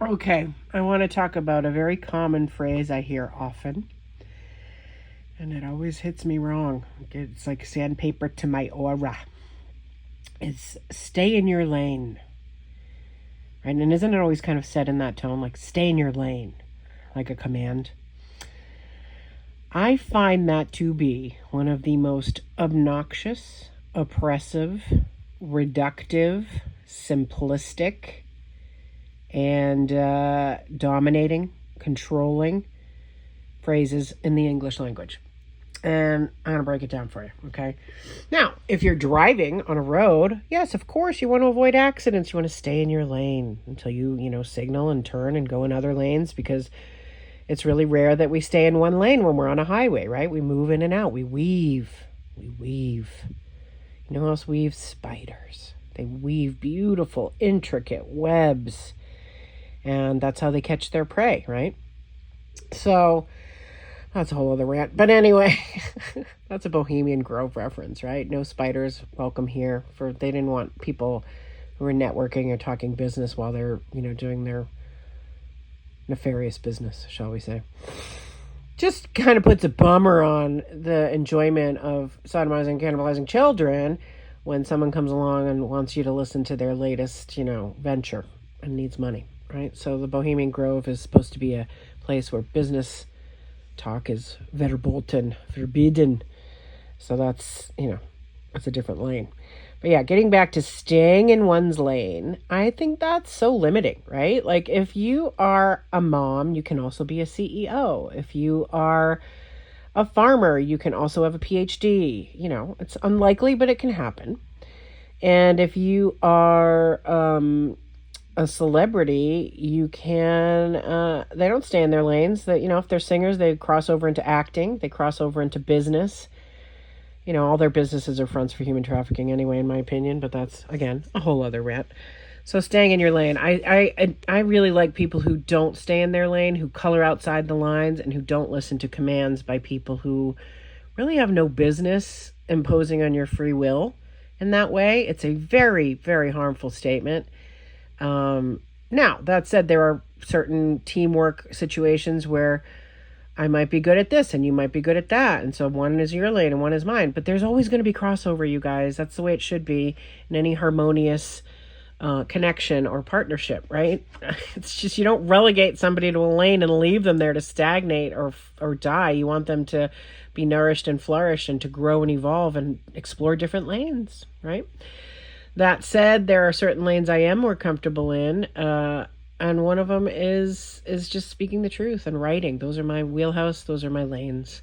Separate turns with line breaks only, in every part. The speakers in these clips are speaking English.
Okay, I want to talk about a very common phrase I hear often, and it always hits me wrong. It's like sandpaper to my aura. It's stay in your lane, right? And isn't it always kind of said in that tone, like stay in your lane, like a command? I find that to be one of the most obnoxious, oppressive, reductive, simplistic, and dominating, controlling phrases in the English language. And I'm going to break it down for you, okay? Now, if you're driving on a road, yes, of course, you want to avoid accidents. You want to stay in your lane until you signal and turn and go in other lanes, because it's really rare that we stay in one lane when we're on a highway, right? We move in and out. We weave. We weave. You know who else weaves? Spiders. They weave beautiful, intricate webs. And that's how they catch their prey, right? So that's a whole other rant. But anyway, that's a Bohemian Grove reference, right? No spiders welcome here. They didn't want people who were networking or talking business while they're, doing their nefarious business, shall we say. Just kind of puts a bummer on the enjoyment of sodomizing, cannibalizing children when someone comes along and wants you to listen to their latest, venture and needs money, right? So the Bohemian Grove is supposed to be a place where business talk is verboten, forbidden. So that's a different lane. But yeah, getting back to staying in one's lane, I think that's so limiting, right? Like if you are a mom, you can also be a CEO. If you are a farmer, you can also have a PhD. It's unlikely, but it can happen. And if you are a celebrity, you can, they don't stay in their lanes. That, if they're singers, they cross over into acting, they cross over into business. All their businesses are fronts for human trafficking anyway, in my opinion, but that's, again, a whole other rant. So staying in your lane. I really like people who don't stay in their lane, who color outside the lines, and who don't listen to commands by people who really have no business imposing on your free will in that way. It's a very, very harmful statement. Now, that said, there are certain teamwork situations where I might be good at this and you might be good at that. And so one is your lane and one is mine. But there's always going to be crossover, you guys. That's the way it should be in any harmonious connection or partnership, right? It's just you don't relegate somebody to a lane and leave them there to stagnate or die. You want them to be nourished and flourish and to grow and evolve and explore different lanes, right? That said, there are certain lanes I am more comfortable in. And one of them is just speaking the truth and writing. Those are my wheelhouse. Those are my lanes.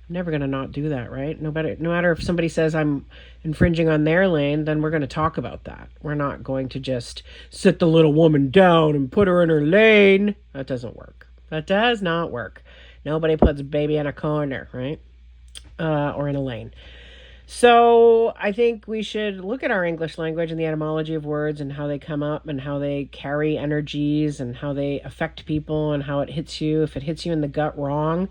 I'm never going to not do that, right? No matter if somebody says I'm infringing on their lane, then we're going to talk about that. We're not going to just sit the little woman down and put her in her lane. That doesn't work. That does not work. Nobody puts baby in a corner, right? Or in a lane. So I think we should look at our English language and the etymology of words and how they come up and how they carry energies and how they affect people and how it hits you. If it hits you in the gut wrong,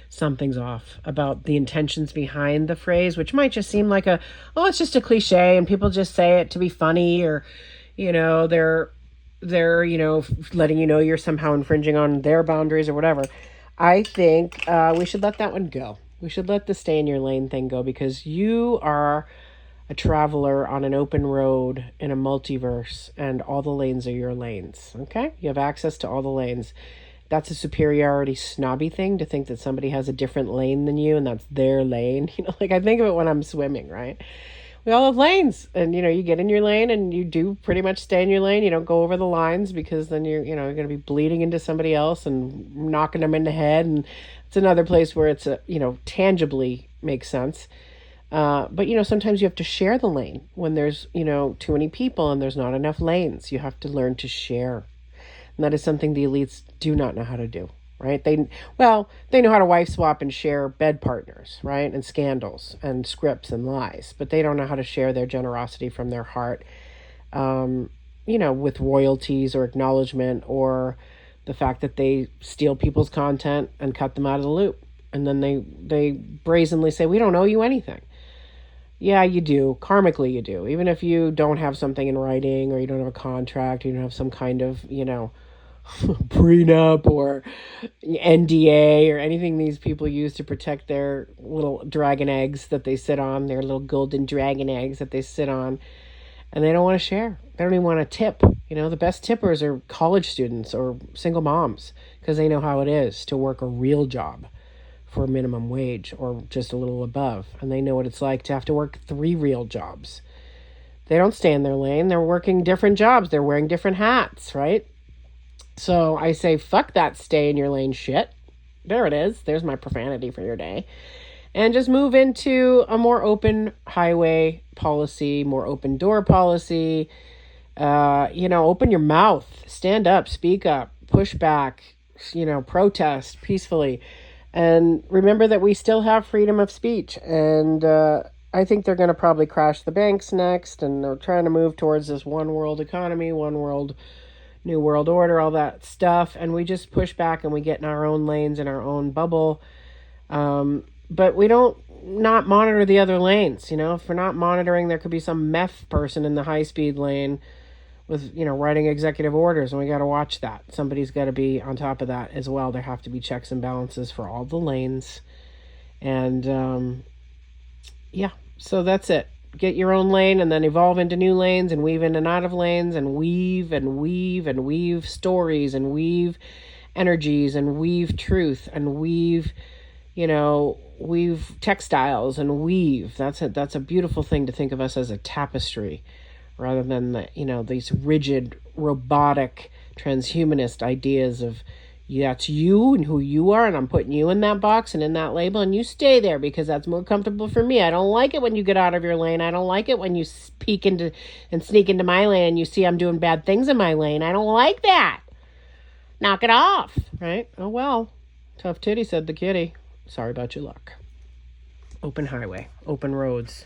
something's off about the intentions behind the phrase, which might just seem like it's just a cliche and people just say it to be funny, or, they're letting you know you're somehow infringing on their boundaries or whatever. I think we should let that one go. We should let the stay in your lane thing go, because you are a traveler on an open road in a multiverse and all the lanes are your lanes. Okay? You have access to all the lanes. That's a superiority snobby thing to think that somebody has a different lane than you and that's their lane. Like I think of it when I'm swimming, right? We all have lanes, and you get in your lane and you do pretty much stay in your lane. You don't go over the lines, because then you're going to be bleeding into somebody else and knocking them in the head. And it's another place where it's tangibly makes sense. But sometimes you have to share the lane when there's too many people and there's not enough lanes. You have to learn to share, and that is something the elites do not know how to do. Right? They know how to wife swap and share bed partners, right? And scandals and scripts and lies, but they don't know how to share their generosity from their heart, with royalties or acknowledgement, or the fact that they steal people's content and cut them out of the loop. And then they brazenly say, we don't owe you anything. Yeah, you do. Karmically, you do. Even if you don't have something in writing, or you don't have a contract, you don't have some kind of, prenup or NDA or anything these people use to protect their little dragon eggs that they sit on, their little golden dragon eggs that they sit on, and they don't want to share. They don't even want to tip. The best tippers are college students or single moms because they know how it is to work a real job for minimum wage or just a little above, and they know what it's like to have to work 3 real jobs. They don't stay in their lane. They're working different jobs. They're wearing different hats, right? So I say, fuck that stay in your lane shit. There it is. There's my profanity for your day. And just move into a more open highway policy, more open door policy. Open your mouth, stand up, speak up, push back, protest peacefully. And remember that we still have freedom of speech. And I think they're going to probably crash the banks next. And they're trying to move towards this one world economy, one world, new world order, all that stuff. And we just push back and we get in our own lanes, in our own bubble. But we don't not monitor the other lanes. If we're not monitoring, there could be some meth person in the high-speed lane with, writing executive orders, and we got to watch that. Somebody's got to be on top of that as well. There have to be checks and balances for all the lanes. And, so that's it. Get your own lane and then evolve into new lanes and weave in and out of lanes and weave and weave and weave stories and weave energies and weave truth and weave, weave textiles and weave. That's a beautiful thing to think of us as a tapestry rather than these rigid, robotic, transhumanist ideas of that's you and who you are, and I'm putting you in that box and in that label, and you stay there because that's more comfortable for me. I don't like it when you get out of your lane. I don't like it when you peek into and sneak into my lane and you see I'm doing bad things in my lane. I don't like that. Knock it off, right? Oh, well. Tough titty, said the kitty. Sorry about your luck. Open highway, open roads,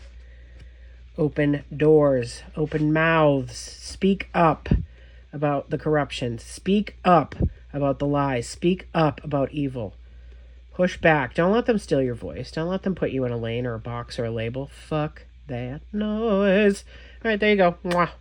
open doors, open mouths. Speak up about the corruption. Speak up about the lies. Speak up about evil. Push back. Don't let them steal your voice. Don't let them put you in a lane or a box or a label. Fuck that noise. All right, there you go. Mwah.